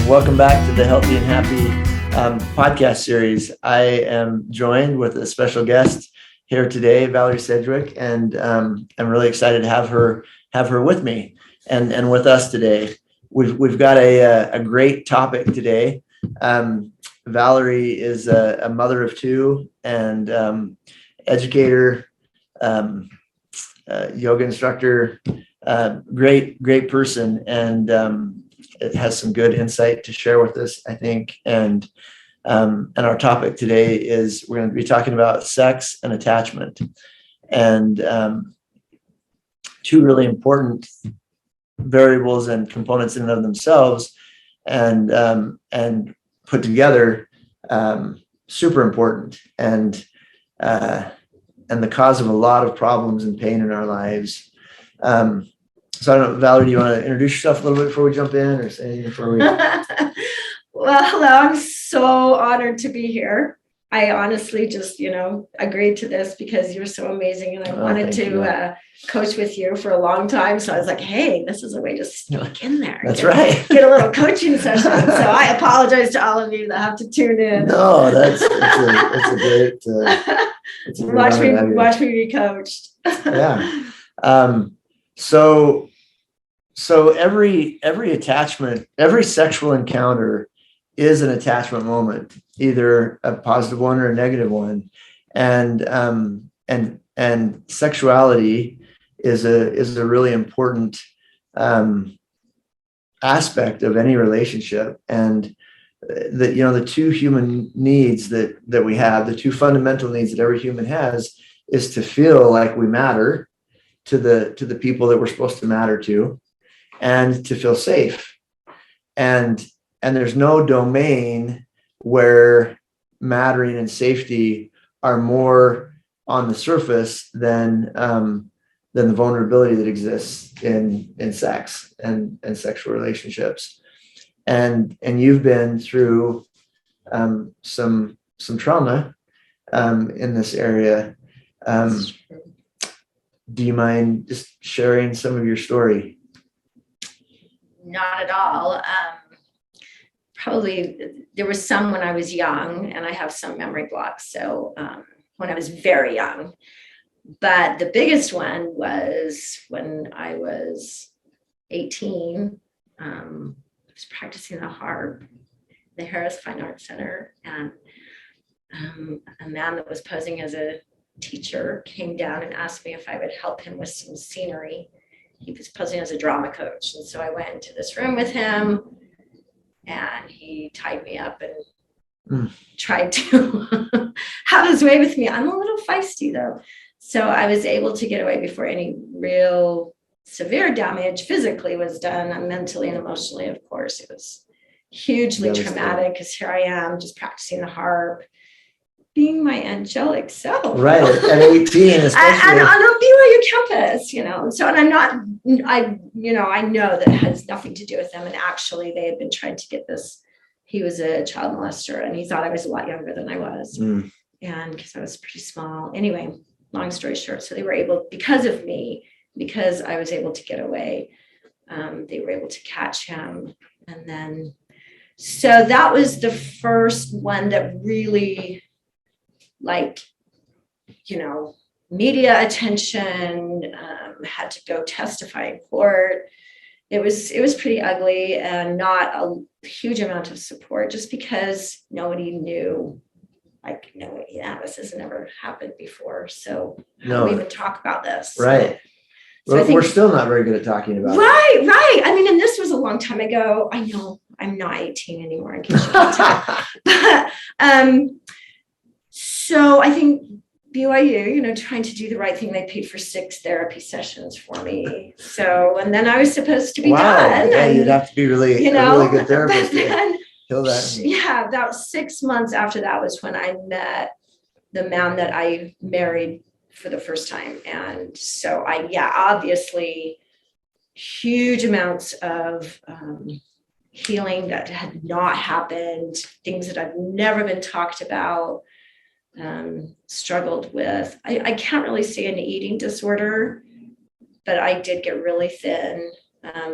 Welcome back to the Healthy and Happy podcast series. I am joined with a special guest here today, Valerie Sedgwick, and I'm really excited to have her with me and with us today. We've got a great topic today. Valerie is a mother of two and educator, yoga instructor, great person, and it has some good insight to share with us, I think. And our topic today is we're going to be talking about sex and attachment, and two really important variables and components in and of themselves, and put together, super important, and the cause of a lot of problems and pain in our lives. So I don't know, Valerie, do you want to introduce yourself a little bit before we jump in, or say anything before we? Well, hello. I'm so honored to be here. I honestly just, agreed to this because you're so amazing, and I wanted to coach with you for a long time. So I was like, hey, this is a way to sneak in there. That's right. Get a little coaching session. So I apologize to all of you that have to tune in. No, it's a great. It's a great watch me be coached. Yeah. So every attachment, every sexual encounter is an attachment moment, either a positive one or a negative one. And sexuality is a really important aspect of any relationship. And the two human needs that we have, the two fundamental needs that every human has, is to feel like we matter to the people that we're supposed to matter to, and to feel safe. And there's no domain where mattering and safety are more on the surface than the vulnerability that exists in sex and sexual relationships. And you've been through some trauma in this area. Do you mind just sharing some of your story? Not at all. Probably there was some when I was young, and I have some memory blocks. So when I was very young, but the biggest one was when I was 18. I was practicing the harp, the Harris Fine Arts Center, and a man that was posing as a teacher came down and asked me if I would help him with some scenery. He was posing as a drama coach. And so I went into this room with him, and he tied me up and tried to have his way with me. I'm a little feisty though. So I was able to get away before any real severe damage physically was done. Mentally and emotionally, of course, it was hugely traumatic, because here I am just practicing the harp, being my angelic self. Right, at 18, especially. And on a BYU campus, So, and I'm not, I know that has nothing to do with them. And actually, they had been trying to get this. He was a child molester, and he thought I was a lot younger than I was. And because I was pretty small. Anyway, long story short, so they were able, because of me, because I was able to get away, they were able to catch him. And then, so that was the first one that really, media attention, had to go testify in court. It was pretty ugly, and not a huge amount of support, just because nobody knew, this has never happened before. So how do we even talk about this? Right. So we're still not very good at talking about it. Right. I mean, and this was a long time ago. I know I'm not 18 anymore, in case you can't tell. But, so I think BYU, trying to do the right thing, they paid for 6 therapy sessions for me. So, and then I was supposed to be done. Yeah, you'd have to be really a really good therapist to kill that. Yeah, about 6 months after that was when I met the man that I married for the first time. And so obviously huge amounts of healing that had not happened, things that I've never been talked about. Struggled with, I can't really say an eating disorder, but I did get really thin.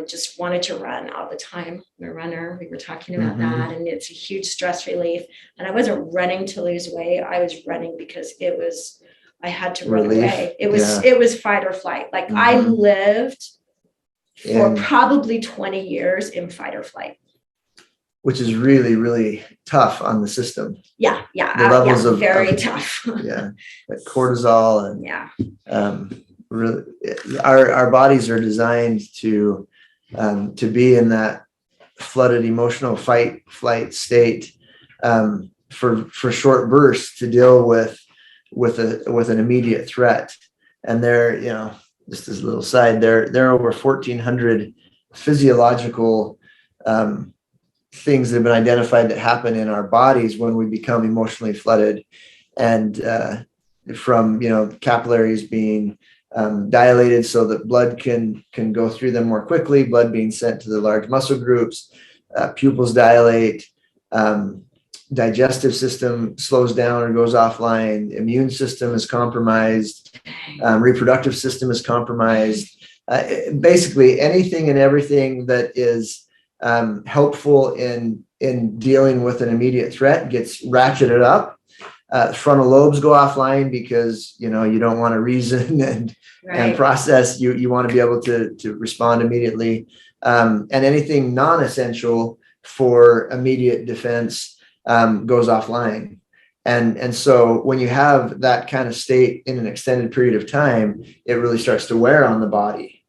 just wanted to run all the time. I'm a runner. We were talking about Mhm. that, and it's a huge stress relief. And I wasn't running to lose weight. I was running because I had to run Relief. away. Yeah. It was fight or flight. Like I Mhm. lived for And probably 20 years in fight or flight. which is really, really tough on the system. Yeah. The levels of very tough. yeah, like cortisol and Yeah. Really, our bodies are designed to be in that flooded emotional fight flight state for short bursts to deal with an immediate threat. And there, just as a little side, there are over 1,400 physiological things that have been identified that happen in our bodies when we become emotionally flooded, and from capillaries being dilated so that blood can go through them more quickly, blood being sent to the large muscle groups, pupils dilate, digestive system slows down or goes offline, immune system is compromised, reproductive system is compromised. Basically, anything and everything that is helpful in dealing with an immediate threat gets ratcheted up. Frontal lobes go offline because you don't want to reason and process. You want to be able to respond immediately, and anything non-essential for immediate defense goes offline. And so when you have that kind of state in an extended period of time, it really starts to wear on the body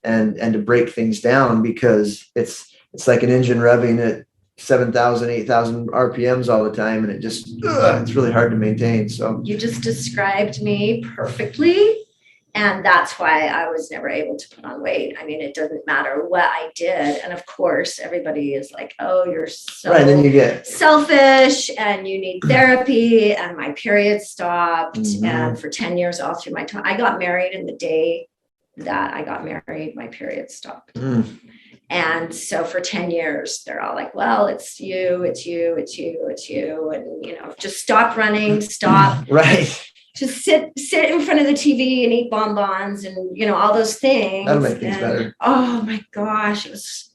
and to break things down, because it's like an engine revving at 7,000, 8,000 RPMs all the time. And it's really hard to maintain. So you just described me perfectly. And that's why I was never able to put on weight. I mean, it doesn't matter what I did. And of course, everybody is like, oh, you're so right, then you get selfish and you need therapy. And my period stopped. Mhm. And for 10 years, all through my time, I got married, and the day that I got married, my period stopped. And so for 10 years, they're all like, well, it's you. And, just stop running, stop. Right. Just sit in front of the TV and eat bonbons and, all those things. That'll make things better. Oh my gosh. It was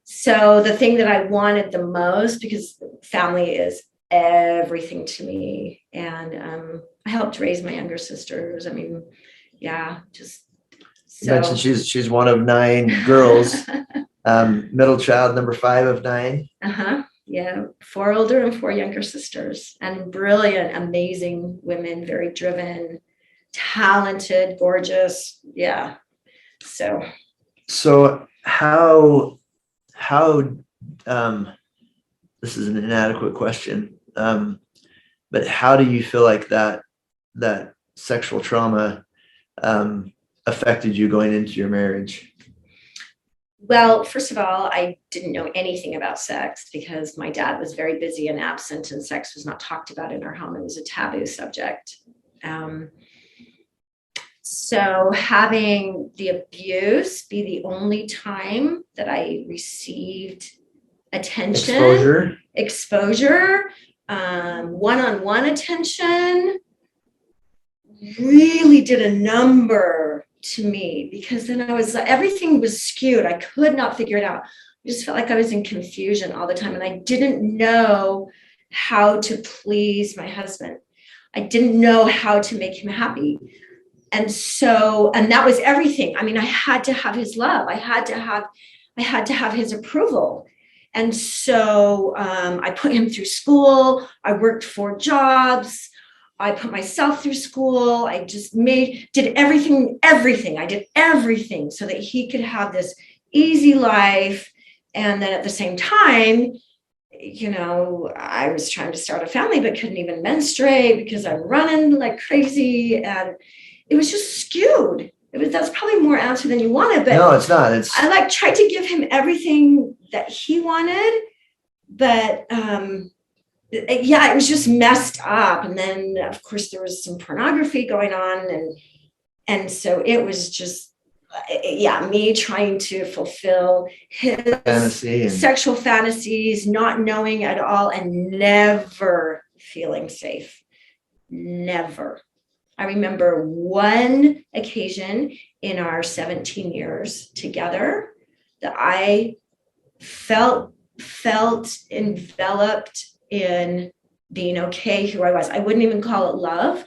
so the thing that I wanted the most, because family is everything to me. And I helped raise my younger sisters. I mean, yeah, just. You mentioned she's one of 9 girls. Middle child, number 5 of 9. Yeah, 4 older and 4 younger sisters, and brilliant, amazing women, very driven, talented, gorgeous. Yeah. So how this is an inadequate question, but how do you feel like that sexual trauma affected you going into your marriage? Well, first of all, I didn't know anything about sex because my dad was very busy and absent, and sex was not talked about in our home. It was a taboo subject. So having the abuse be the only time that I received attention, exposure, one-on-one attention, really did a number to me, because then everything was skewed. I could not figure it out. I just felt like I was in confusion all the time, and I didn't know how to please my husband. I didn't know how to make him happy. And that was everything. I mean, I had to have his love. I had to have his approval. And so I put him through school. I worked 4 jobs. I put myself through school. I just did everything. I did everything so that he could have this easy life. And then at the same time, I was trying to start a family, but couldn't even menstruate because I'm running like crazy. And it was just skewed. That's probably more answer than you wanted, but no, it's not. I tried to give him everything that he wanted, but it was just messed up. And then of course there was some pornography going on, and so it was just me trying to fulfill his fantasy sexual fantasies, not knowing at all, and never feeling safe. Never. I remember one occasion in our 17 years together that I felt enveloped in being okay who I was. I wouldn't even call it love,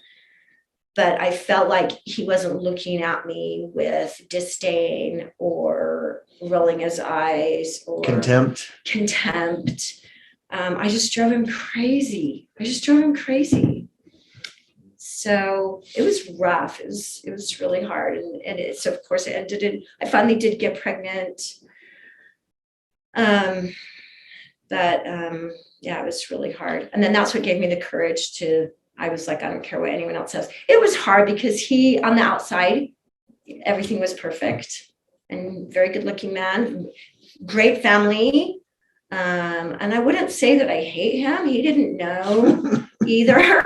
but I felt like he wasn't looking at me with disdain or rolling his eyes or Contempt. I just drove him crazy. So it was rough. It was really hard. And so of course it ended in, I finally did get pregnant. Yeah, it was really hard. And then that's what gave me the courage to, I was like, I don't care what anyone else says. It was hard because he, on the outside, everything was perfect and very good looking man, great family. And I wouldn't say that I hate him. He didn't know either,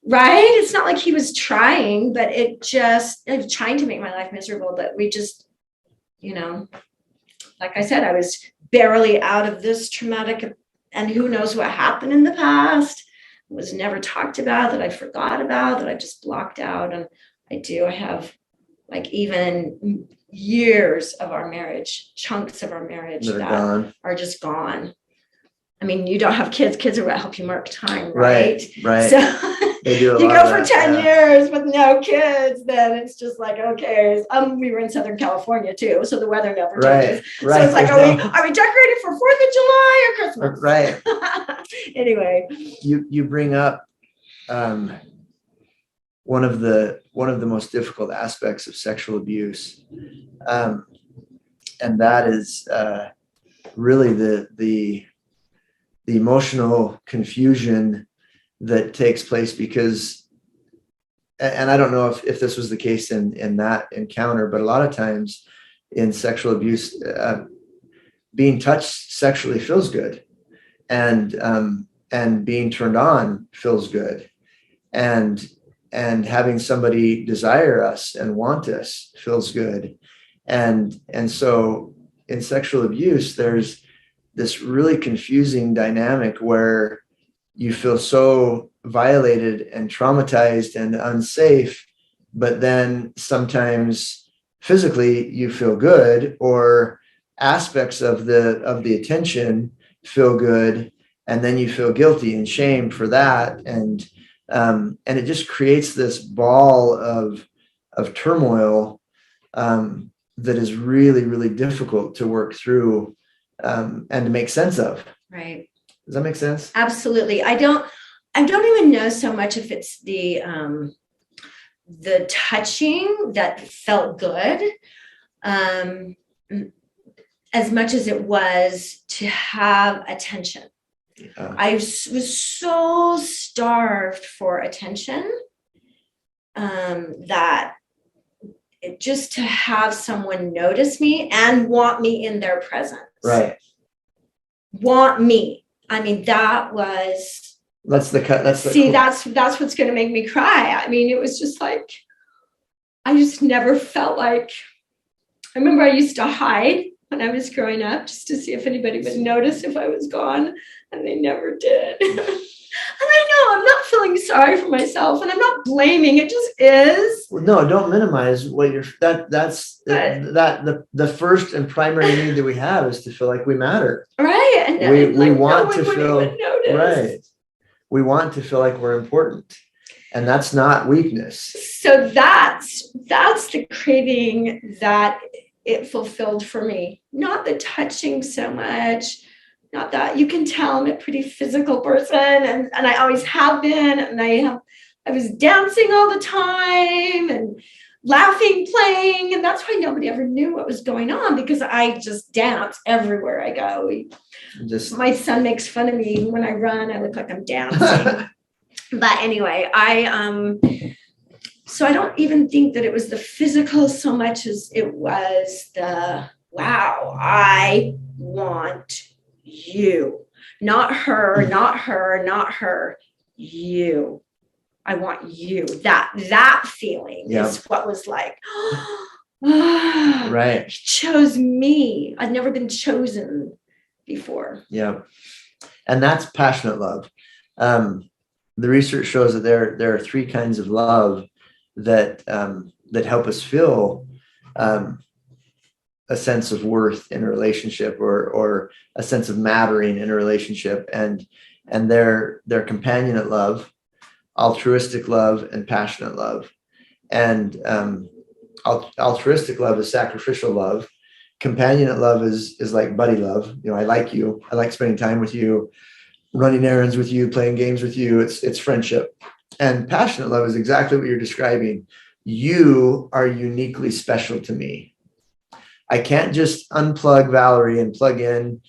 right? It's not like he was trying, but it was trying to make my life miserable. But we just, like I said, I was barely out of this traumatic, and who knows what happened in the past. It was never talked about, that I forgot about, that I just blocked out. And I have like even years of our marriage, chunks of our marriage that are just gone. I mean, you don't have kids. Kids are what help you mark time, right? Right. So they do you go for 10 years with no kids, then it's just like, okay. We were in Southern California too, so the weather never changes. Right. So it's like, are we decorating for 4th of July or Christmas? Right. Anyway. You bring up one of the most difficult aspects of sexual abuse, and that is really the emotional confusion that takes place, because, and I don't know if this was the case in that encounter, but a lot of times in sexual abuse, being touched sexually feels good, and being turned on feels good, and having somebody desire us and want us feels good. And so in sexual abuse, there's this really confusing dynamic where you feel so violated and traumatized and unsafe, but then sometimes physically you feel good, or aspects of the attention feel good, and then you feel guilty and shame for that. And it just creates this ball of turmoil that is really, really difficult to work through and to make sense of. Right. Does that make sense? Absolutely. I don't even know so much if it's the touching that felt good, as much as it was to have attention. I was so starved for attention that just to have someone notice me and want me in their presence. Right. Want me. I mean, that's what's going to make me cry. I mean, it was just like, I just never felt like, I remember I used to hide when I was growing up just to see if anybody would notice if I was gone, and they never did. And I know I'm not feeling sorry for myself, and I'm not blaming. It just is. Well, no, don't minimize what the first and primary need that we have is to feel like we matter. Right. And we want to feel right. We want to feel like we're important. And that's not weakness. So that's the craving that it fulfilled for me. Not the touching so much. Not that. You can tell I'm a pretty physical person, and I always have been. And I was dancing all the time and laughing, playing, and that's why nobody ever knew what was going on, because I just dance everywhere I go. My son makes fun of me when I run. I look like I'm dancing. But anyway, so I don't even think that it was the physical so much as it was the, wow, I want you, not her, you. I want you. That feeling is what was like, right. He chose me. I'd never been chosen before. Yeah. And that's passionate love. The research shows that there are 3 kinds of love that help us feel a sense of worth in a relationship, or a sense of mattering in a relationship, and they're companionate love, altruistic love, and passionate love. And altruistic love is sacrificial love. Companionate love is like buddy love. You know, I like you. I like spending time with you, running errands with you, playing games with you. It's friendship. And passionate love is exactly what you're describing. You are uniquely special to me. I can't just unplug Valerie and plug in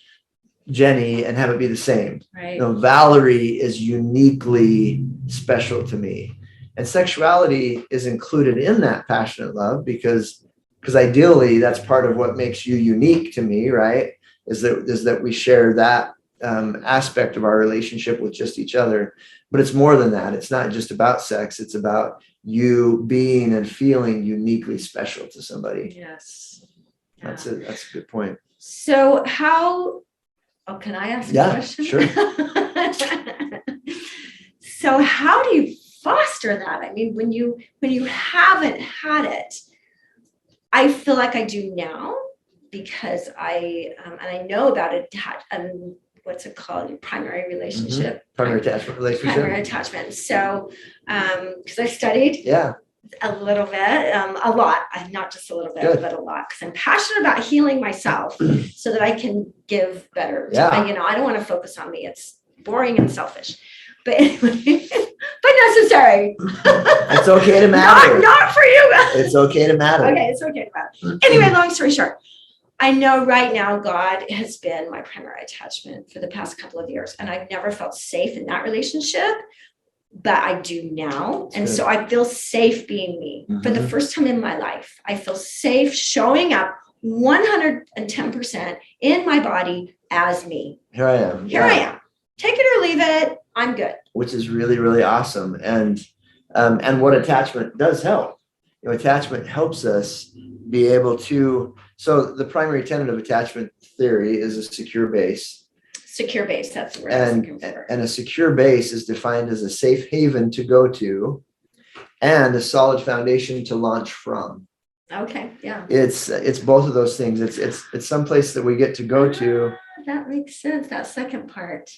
Jenny and have it be the same. Right. You know, Valerie is uniquely special to me. And sexuality is included in that passionate love because ideally that's part of what makes you unique to me, right? Is that we share that aspect of our relationship with just each other. But it's more than that. It's not just about sex. It's about you being and feeling uniquely special to somebody. Yes. Yeah. That's a good point. So can I ask a question? Sure. So how do you foster that? I mean, when you haven't had it, I feel like I do now because and I know about it. What's it called? Your primary relationship. Mm-hmm. Primary attachment relationship. Primary attachment. So, because I studied a little bit, a lot, not just a little bit, but a lot, because I'm passionate about healing myself so that I can give better. Yeah. I don't want to focus on me. It's boring and selfish. But anyway, but necessary. It's okay to matter. Not for you. It's okay to matter. Okay, it's okay to matter. Anyway, long story short, I know right now God has been my primary attachment for the past couple of years, and I've never felt safe in that relationship, but I do now. And so I feel safe being me. For the first time in my life. I feel safe showing up 110% in my body as me. Here I am. I am. Take it or leave it. I'm good. Which is really, really awesome. And what attachment does help. You know, attachment helps us be able to. So the primary tenet of attachment theory is a secure base. Secure base, that's the word I was looking for. And a secure base is defined as a safe haven to go to and a solid foundation to launch from. Okay, yeah. It's both of those things. It's someplace that we get to go to. That makes sense. That second part.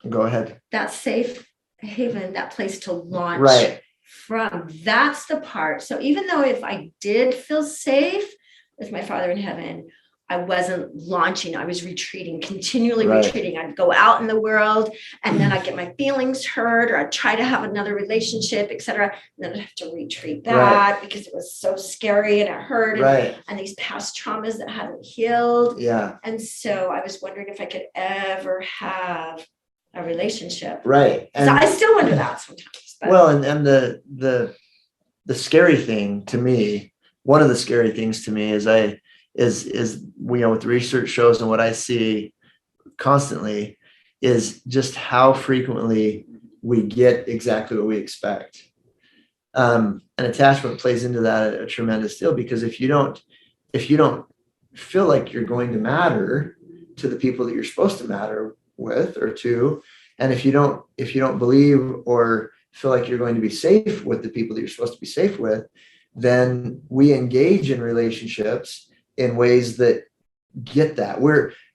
Go ahead. That safe haven, that place to launch from. That's the part. So even though if I did feel safe with my Father in heaven, I wasn't launching. I was retreating, continually retreating. I'd go out in the world and then I'd get my feelings hurt, or I'd try to have another relationship, etc. And then I'd have to retreat back because it was so scary and it hurt. And these past traumas that hadn't healed. Yeah. And so I was wondering if I could ever have a relationship. Right. And so I still wonder that sometimes. But. Well, and the scary thing to me, one of the scary things to me is what the research shows and what I see constantly is just how frequently we get exactly what we expect. And attachment plays into that a tremendous deal, because if you don't feel like you're going to matter to the people that you're supposed to matter with or to, and if you don't believe or feel like you're going to be safe with the people that you're supposed to be safe with, then we engage in relationships in ways that get that.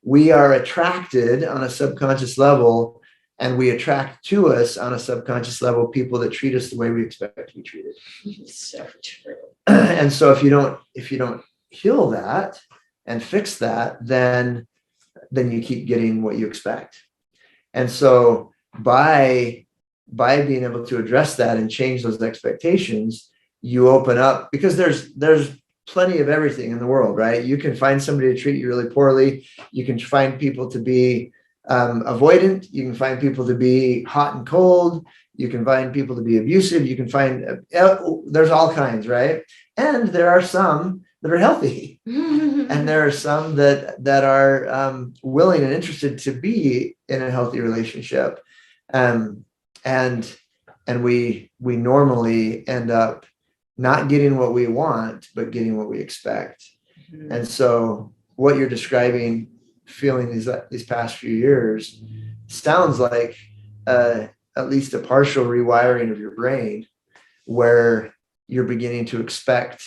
We are attracted on a subconscious level, and we attract to us on a subconscious level people that treat us the way we expect to be treated. So true. And so if you don't heal that and fix that, then you keep getting what you expect. And so by being able to address that and change those expectations, you open up, because there's plenty of everything in the world, right? You can find somebody to treat you really poorly. You can find people to be avoidant. You can find people to be hot and cold. You can find people to be abusive. You can find, there's all kinds, right? And there are some that are healthy. And there are some that are willing and interested to be in a healthy relationship. And we normally end up not getting what we want, but getting what we expect. Mm-hmm. And so what you're describing, feeling these past few years, sounds like at least a partial rewiring of your brain, where you're beginning to expect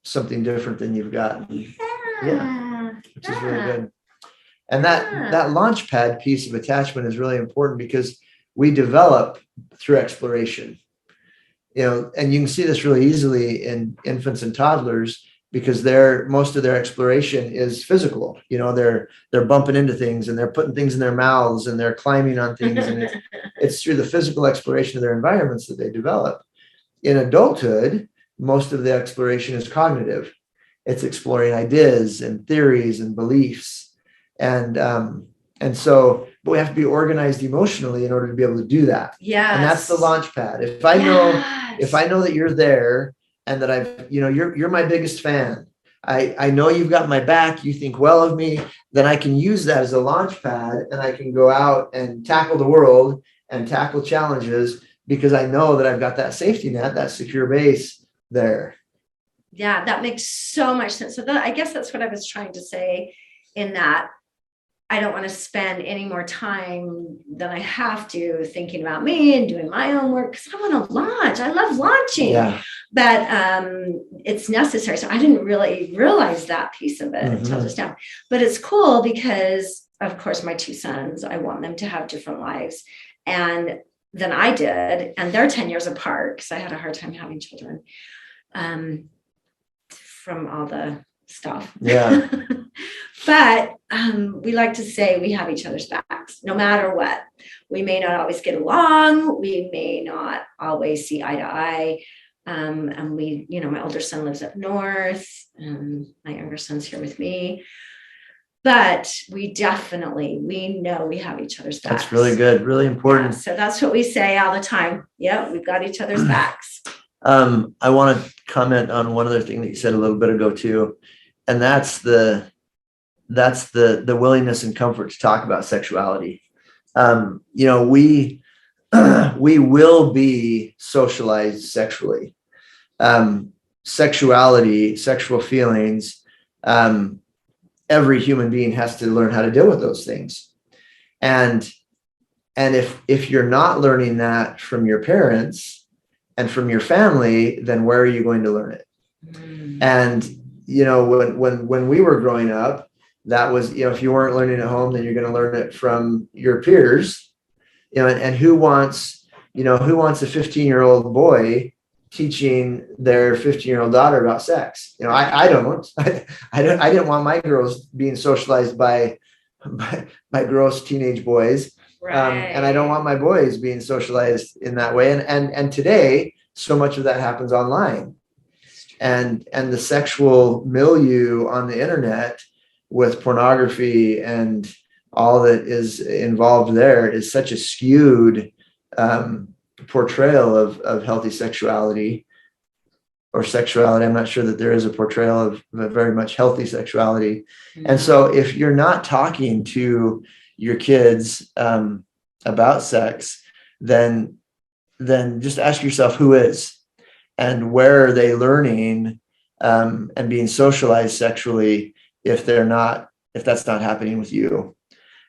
something different than you've got. Yeah. Which is really good. And that launch pad piece of attachment is really important because we develop through exploration, and you can see this really easily in infants and toddlers because most of their exploration is physical. They're bumping into things and they're putting things in their mouths and they're climbing on things. And it's through the physical exploration of their environments that they develop. In adulthood, most of the exploration is cognitive. It's exploring ideas and theories and beliefs. But we have to be organized emotionally in order to be able to do that. Yeah. And that's the launch pad. If I know that you're there and that you're my biggest fan, I know you've got my back, you think well of me, then I can use that as a launch pad and I can go out and tackle the world and tackle challenges because I know that I've got that safety net, that secure base there. Yeah, that makes so much sense. So I guess that's what I was trying to say in that I don't want to spend any more time than I have to thinking about me and doing my own work because I want to launch. I love launching, but it's necessary. So I didn't really realize that piece of it until just now. But it's cool because, of course, my two sons, I want them to have different lives than I did. And they're 10 years apart because I had a hard time having children from all the stuff. Yeah. But we like to say we have each other's backs, no matter what. We may not always get along. We may not always see eye to eye. And my older son lives up north. My younger son's here with me. But we know we have each other's backs. That's really good, really important. Yeah, so that's what we say all the time. Yeah, we've got each other's backs. I want to comment on one other thing that you said a little bit ago too, and that's the willingness and comfort to talk about sexuality. We will be socialized sexually. Sexuality, sexual feelings, every human being has to learn how to deal with those things. And if you're not learning that from your parents and from your family, then where are you going to learn it? And when we were growing up, that was, if you weren't learning at home, then you're going to learn it from your peers, and who wants a 15-year-old boy teaching their 15-year-old daughter about sex? I didn't want my girls being socialized by gross teenage boys. Right. And I don't want my boys being socialized in that way. And today, so much of that happens online. And the sexual milieu on the internet with pornography and all that is involved there is such a skewed portrayal of healthy sexuality or sexuality. I'm not sure that there is a portrayal of very much healthy sexuality. And so if you're not talking to your kids about sex, then just ask yourself who is and where are they learning and being socialized sexually if that's not happening with you.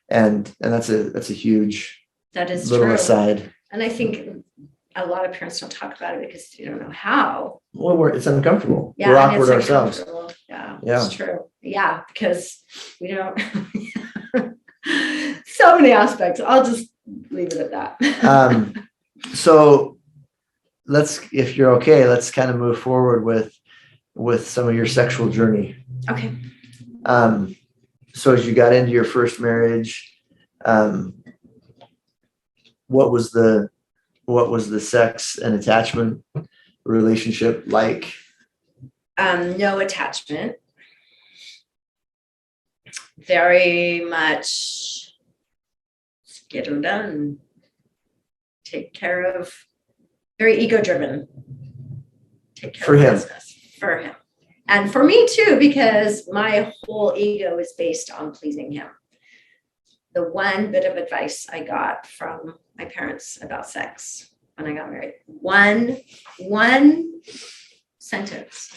And that's a huge little true. aside. And I think a lot of parents don't talk about it because they don't know how. Well, it's uncomfortable. Yeah, we're awkward ourselves. Yeah, it's true. Yeah, because we don't. So many aspects. I'll just leave it at that. So if you're okay, let's kind of move forward with some of your sexual journey. Okay. So as you got into your first marriage, what was the sex and attachment relationship like? No attachment. Very much get her done. Take care of, very ego driven. Take care of business for him. And for me too, because my whole ego is based on pleasing him. The one bit of advice I got from my parents about sex when I got married, one sentence: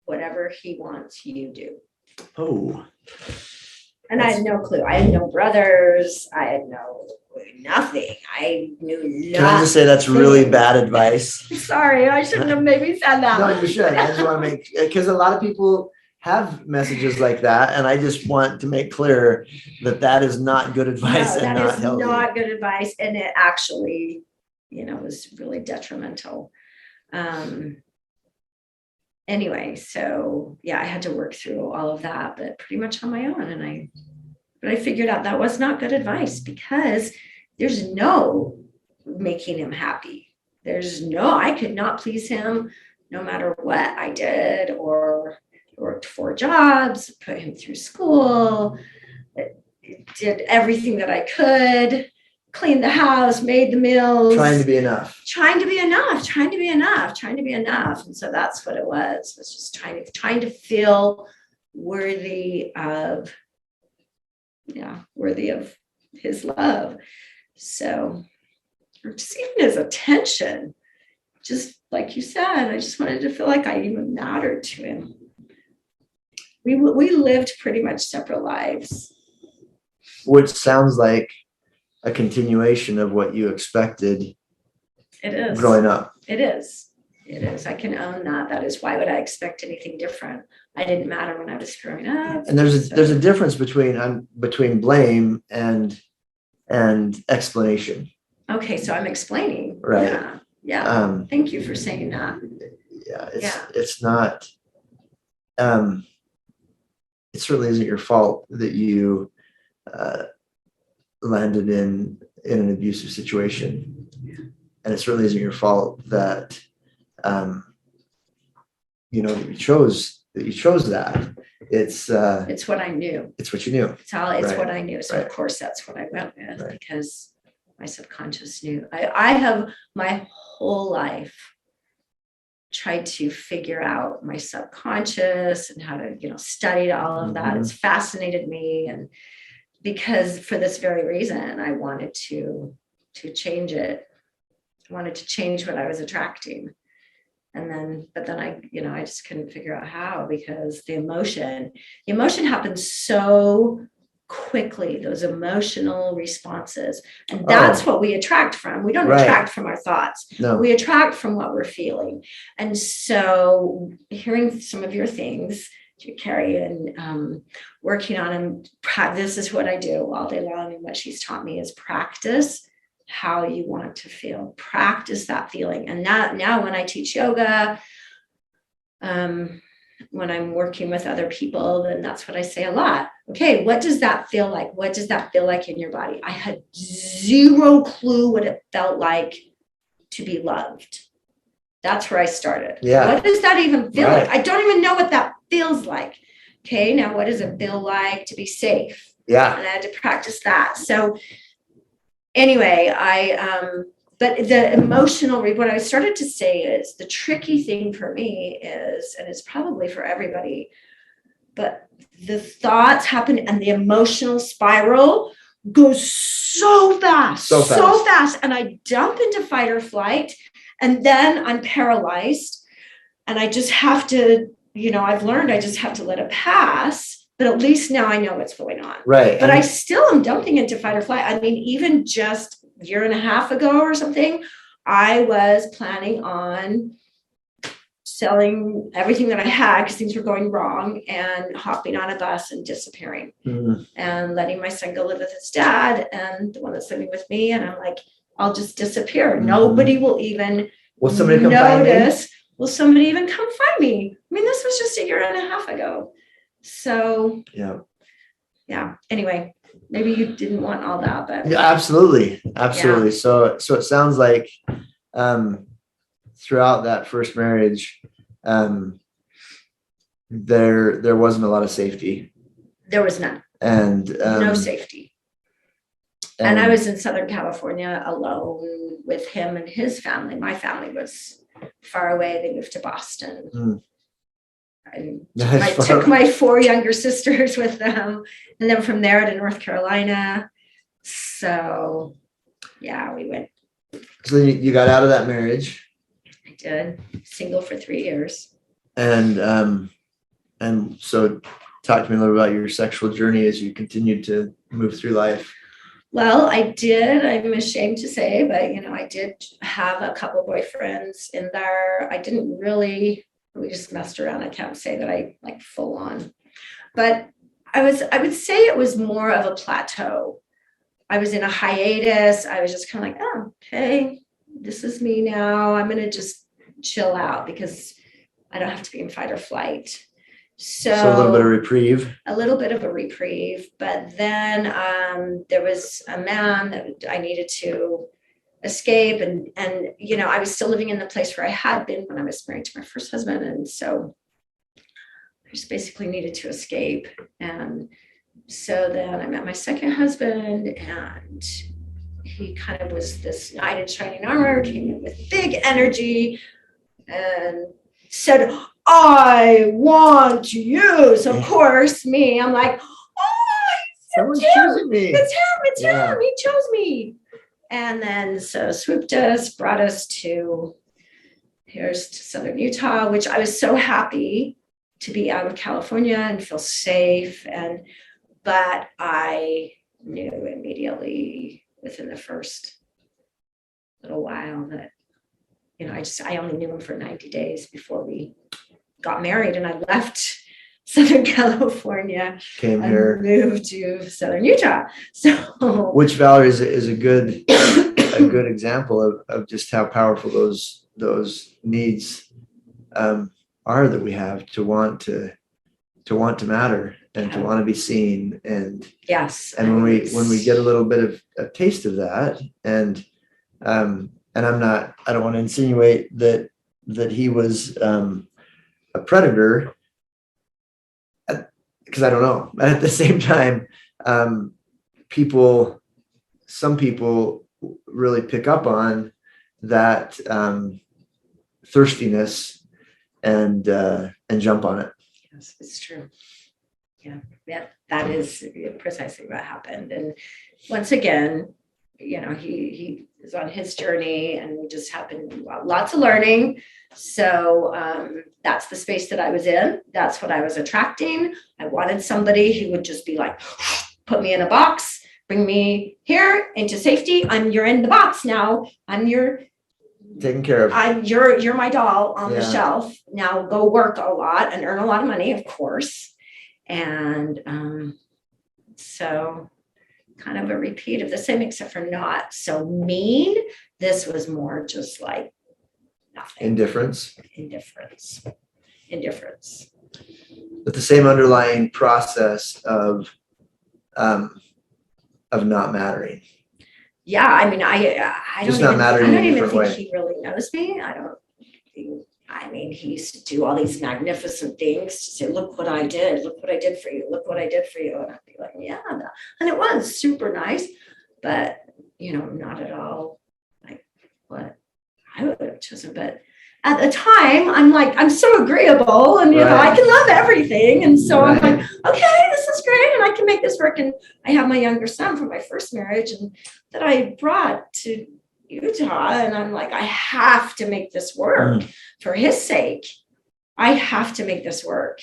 whatever he wants, you do. Oh. And I had no clue. I had no brothers. I had no nothing. I knew nothing. Can I just say that's really bad advice? Sorry, I shouldn't have maybe said that. No, you should. I just want to make, because a lot of people have messages like that, and I just want to make clear that that is not good advice and not healthy. Not good advice, and it actually, was really detrimental. Anyway, so yeah, I had to work through all of that, but pretty much on my own. But I figured out that was not good advice, because there's no making him happy. I could not please him no matter what I did, or worked 4 jobs, put him through school, did everything that I could, cleaned the house, made the meals. Trying to be enough. And so that's what it was. It was just trying to feel worthy of his love. So, or just even his attention. Just like you said, I just wanted to feel like I even mattered to him. We lived pretty much separate lives. Which sounds like a continuation of what you expected. It is. Growing up. It is. I can own that. That is, why would I expect anything different? I didn't matter when I was growing up. And there's a difference between blame and explanation. Okay, so I'm explaining. Right. Yeah. Thank you for saying that. Yeah. It's not. It certainly isn't your fault that you landed in an abusive situation, and it certainly isn't your fault that that you chose that. It's what I knew. It's what you knew. It's what I knew. So of course that's what I went with, because my subconscious knew. I have my whole life tried to figure out my subconscious and how to, study all of that. It's fascinated me. And because for this very reason, I wanted to change it. I wanted to change what I was attracting. But then I just couldn't figure out how, because the emotion happens so quickly, those emotional responses. And that's what we attract from. We don't attract from our thoughts. No. We attract from what we're feeling. And so hearing some of your things, Carrie, and working on them, this is what I do all day long. And what she's taught me is practice how you want to feel. Practice that feeling. And now when I teach yoga, when I'm working with other people, then that's what I say a lot. Okay, what does that feel like? What does that feel like in your body? I had zero clue what it felt like to be loved. That's where I started. Yeah. What does that even feel like? I don't even know what that feels like. Okay, now what does it feel like to be safe? Yeah. And I had to practice that. So anyway, but the emotional, what I started to say is the tricky thing for me is, and it's probably for everybody, but the thoughts happen and the emotional spiral goes so fast. And I dump into fight or flight, and then I'm paralyzed, and I just have to, I've learned I just have to let it pass. But at least now I know what's going on. Right. But I still am dumping into fight or flight. I mean, even just a year and a half ago or something, I was planning on selling everything that I had because things were going wrong, and hopping on a bus and disappearing and letting my son go live with his dad and the one that's living with me. And I'm like, I'll just disappear. Nobody will even somebody come notice. Find me? Will somebody even come find me? I mean, this was just a year and a half ago. So yeah. Anyway, maybe you didn't want all that, but yeah, absolutely. Yeah. So it sounds like throughout that first marriage, there wasn't a lot of safety. There was none. And no safety. And I was in Southern California alone with him and his family. My family was far away. They moved to Boston. I took my 4 younger sisters with them, and then from there to North Carolina. So yeah, we went. So you got out of that marriage. I did. Single for 3 years. And so talk to me a little about your sexual journey as you continued to move through life. Well, I did. I'm ashamed to say, but I did have a couple boyfriends in there. I didn't really, we just messed around. I can't say that I like full on, but I would say it was more of a plateau. I was in a hiatus. I was just kind of like, oh, okay, this is me now. I'm going to just chill out because I don't have to be in fight or flight. So a little bit of reprieve. A little bit of a reprieve, but then there was a man that I needed to escape, and I was still living in the place where I had been when I was married to my first husband, and so I just basically needed to escape. And so then I met my second husband, and he kind of was this knight in shining armor, came in with big energy, and said, I want you. So of course, I'm like, oh, Someone's choosing me. It's him. He chose me. And then so swooped us, brought us to southern Utah, which I was so happy to be out of California and feel safe. But I knew immediately within the first little while that, I only knew him for 90 days before we got married, and I left Southern California, came here, moved to Southern Utah. So, which Valerie is a good example of just how powerful those needs are that we have to want to matter and to want to be seen, and yes, and when we get a little bit of a taste of that, and I don't want to insinuate that he was a predator, because I don't know. But at the same time, some people really pick up on that thirstiness and jump on it. Yes, it's true. Yeah, that is precisely what happened. And once again, he is on his journey, and we just happened lots of learning. So that's the space that I was in. That's what I was attracting. I wanted somebody who would just be like, put me in a box, bring me here into safety. You're in the box now. I'm your taken care of. You're my doll on the shelf. Now go work a lot and earn a lot of money, of course. And so kind of a repeat of the same, except for not so mean. This was more just like nothing. Indifference. But the same underlying process of not mattering. Yeah, I mean, I don't even think he really knows me. He used to do all these magnificent things to say, look what I did. Look what I did for you. Look what I did for you. And I'd be like, yeah. And it was super nice, but, not at all like what I would have chosen. But at the time, I'm like, I'm so agreeable, and, I can love everything. And so I'm like, okay, this is great. And I can make this work. And I have my younger son from my first marriage, and that I brought to Utah, and I'm like, I have to make this work for his sake. I have to make this work.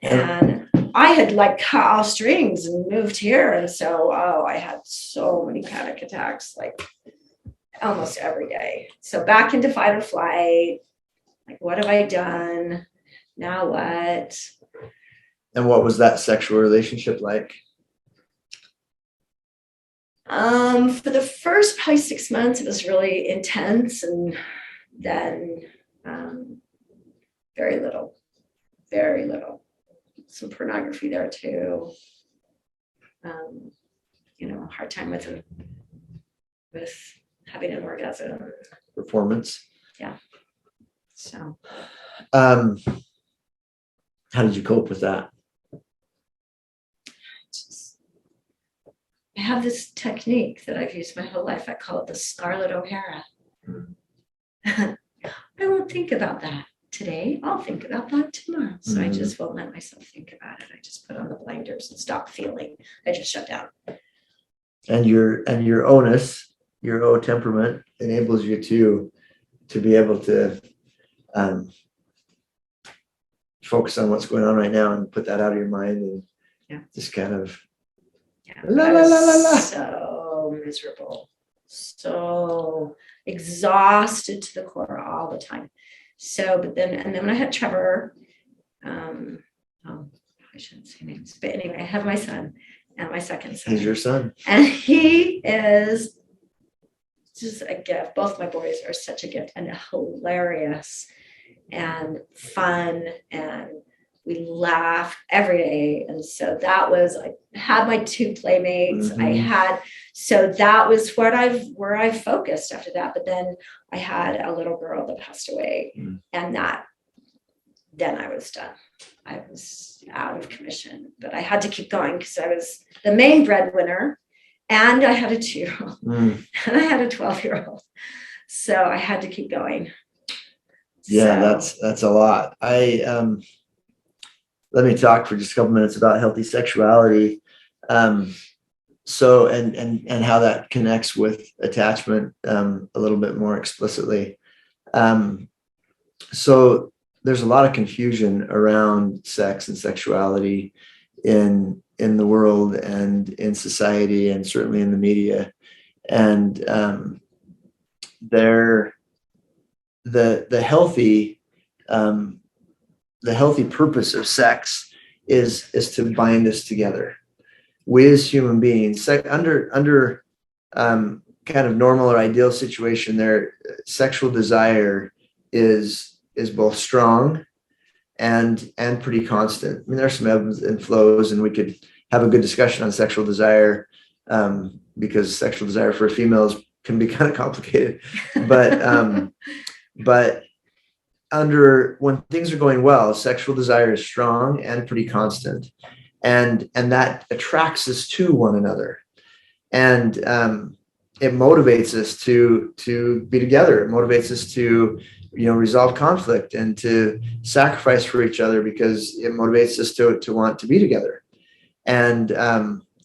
And I had like cut all strings and moved here. And so, I had so many panic attacks, like almost every day. So back into fight or flight. Like, what have I done? Now what? And what was that sexual relationship like? For the first probably 6 months, it was really intense, and then very little. Some pornography there too. Hard time with having an orgasm. Performance. Yeah. So. How did you cope with that? I have this technique that I've used my whole life. I call it the Scarlett O'Hara. I won't think about that today. I'll think about that tomorrow. So I just won't let myself think about it. I just put on the blinders and stop feeling. I just shut down. And your onus, your O temperament enables you to be able to focus on what's going on right now and put that out of your mind, and just kind of And La I la la la la. was so miserable, so exhausted to the core all the time. So, but then, and then when I had Trevor, oh, I shouldn't say names, but anyway, I have my son and my second son. He's your son. And he is just a gift. Both my boys are such a gift and hilarious and fun, and we laugh every day. And so that was, I had my two playmates. So that was where I focused after that. But then I had a little girl that passed away, and then I was done. I was out of commission, but I had to keep going because I was the main breadwinner, and I had a 2-year-old and I had a 12-year-old. So I had to keep going. Yeah, that's a lot. Let me talk for just a couple minutes about healthy sexuality. So, and how that connects with attachment, a little bit more explicitly. So there's a lot of confusion around sex and sexuality in the world and in society, and certainly in the media. And the healthy purpose of sex is to bind us together. We as human beings, under kind of normal or ideal situation, their sexual desire is both strong and pretty constant. I mean, there's some ebbs and flows, and we could have a good discussion on sexual desire, because sexual desire for females can be kind of complicated. But when things are going well, sexual desire is strong and pretty constant, and that attracts us to one another, and it motivates us to be together. It motivates us to resolve conflict and to sacrifice for each other, because it motivates us to want to be together. And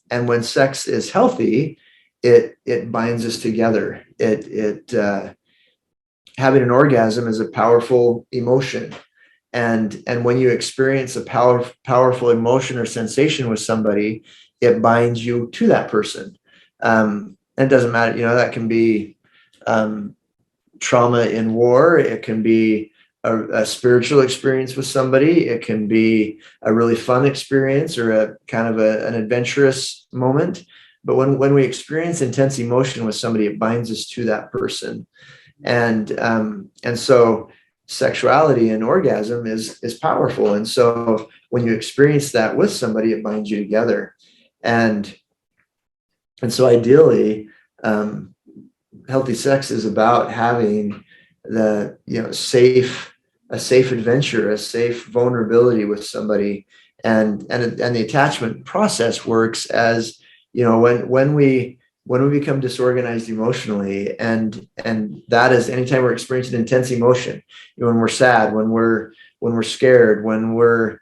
when sex is healthy, it binds us together. Having an orgasm is a powerful emotion. And when you experience a powerful emotion or sensation with somebody, it binds you to that person. And it doesn't matter, that can be trauma in war. It can be a spiritual experience with somebody. It can be a really fun experience, or a kind of an adventurous moment. But when we experience intense emotion with somebody, it binds us to that person. And so sexuality and orgasm is powerful. And so when you experience that with somebody, it binds you together. And so ideally, healthy sex is about having the a safe adventure, a safe vulnerability with somebody. And the attachment process works as, when we become disorganized emotionally, and that is anytime we're experiencing intense emotion, when we're sad, when we're scared, when we're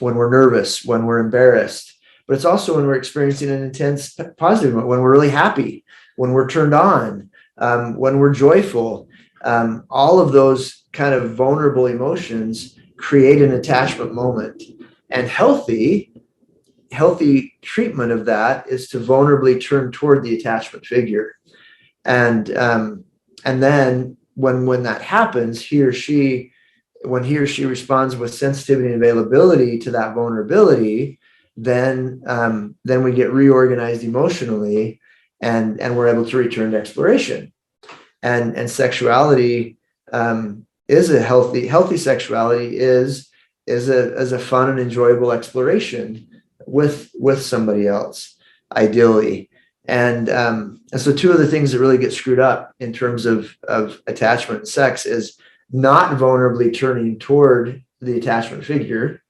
nervous, when we're embarrassed. But it's also when we're experiencing an intense positive moment, when we're really happy, when we're turned on, when we're joyful. All of those kind of vulnerable emotions create an attachment moment. And healthy treatment of that is to vulnerably turn toward the attachment figure. And then when that happens, when he or she responds with sensitivity and availability to that vulnerability, then we get reorganized emotionally, and we're able to return to exploration. And sexuality is a healthy sexuality is a fun and enjoyable exploration with somebody else, ideally. And so two of the things that really get screwed up in terms of attachment and sex is not vulnerably turning toward the attachment figure,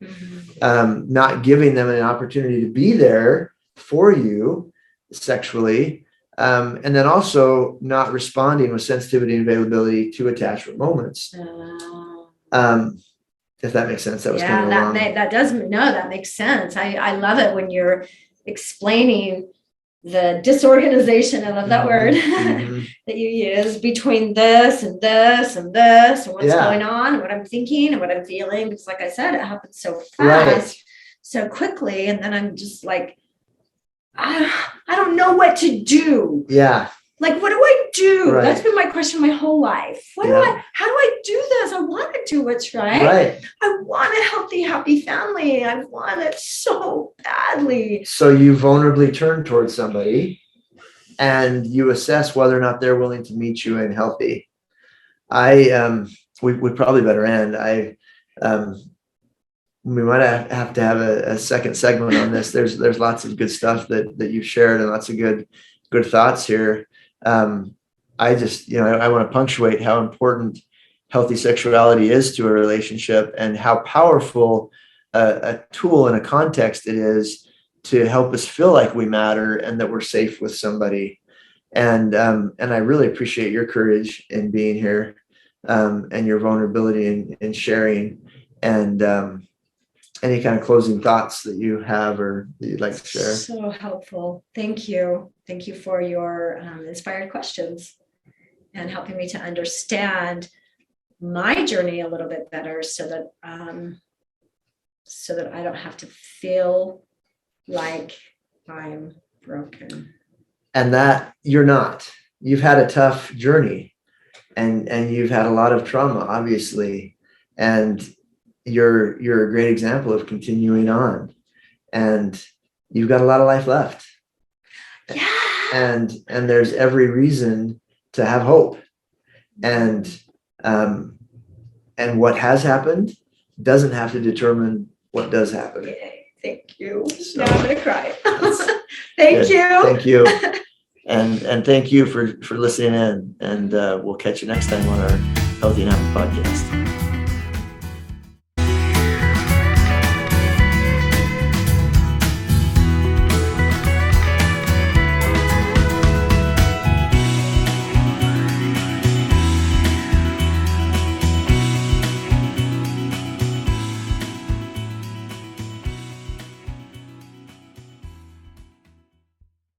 not giving them an opportunity to be there for you sexually, and then also not responding with sensitivity and availability to attachment moments. If that makes sense. That was kind of long. That makes sense. I love it when you're explaining the disorganization, I love that word, that you use between this and this and this, and what's going on, and what I'm thinking and what I'm feeling. Because like I said, it happens so fast, so quickly. And then I'm just like, I don't know what to do. Yeah. Like, what do I do? Right. That's been my question my whole life. How do I do this? I want to do what's right. Right. I want a healthy, happy family. I want it so badly. So you vulnerably turn towards somebody and you assess whether or not they're willing to meet you in healthy. We probably better end. We might have to have a second segment on this. There's lots of good stuff that you've shared and lots of good thoughts here. I just, I want to punctuate how important healthy sexuality is to a relationship and how powerful a tool and a context it is to help us feel like we matter and that we're safe with somebody. And I really appreciate your courage in being here, and your vulnerability in sharing, and any kind of closing thoughts that you have or that you'd like to share. So helpful. Thank you. Thank you for your inspired questions and helping me to understand my journey a little bit better so that I don't have to feel like I'm broken. And that you're not. You've had a tough journey and you've had a lot of trauma, obviously. And you're a great example of continuing on, and you've got a lot of life left. Yeah. And there's every reason to have hope. And what has happened doesn't have to determine what does happen. Yay. Thank you. So, now I'm gonna cry. Thank you. Thank you. And thank you for listening in. And we'll catch you next time on our Healthy and Happy podcast.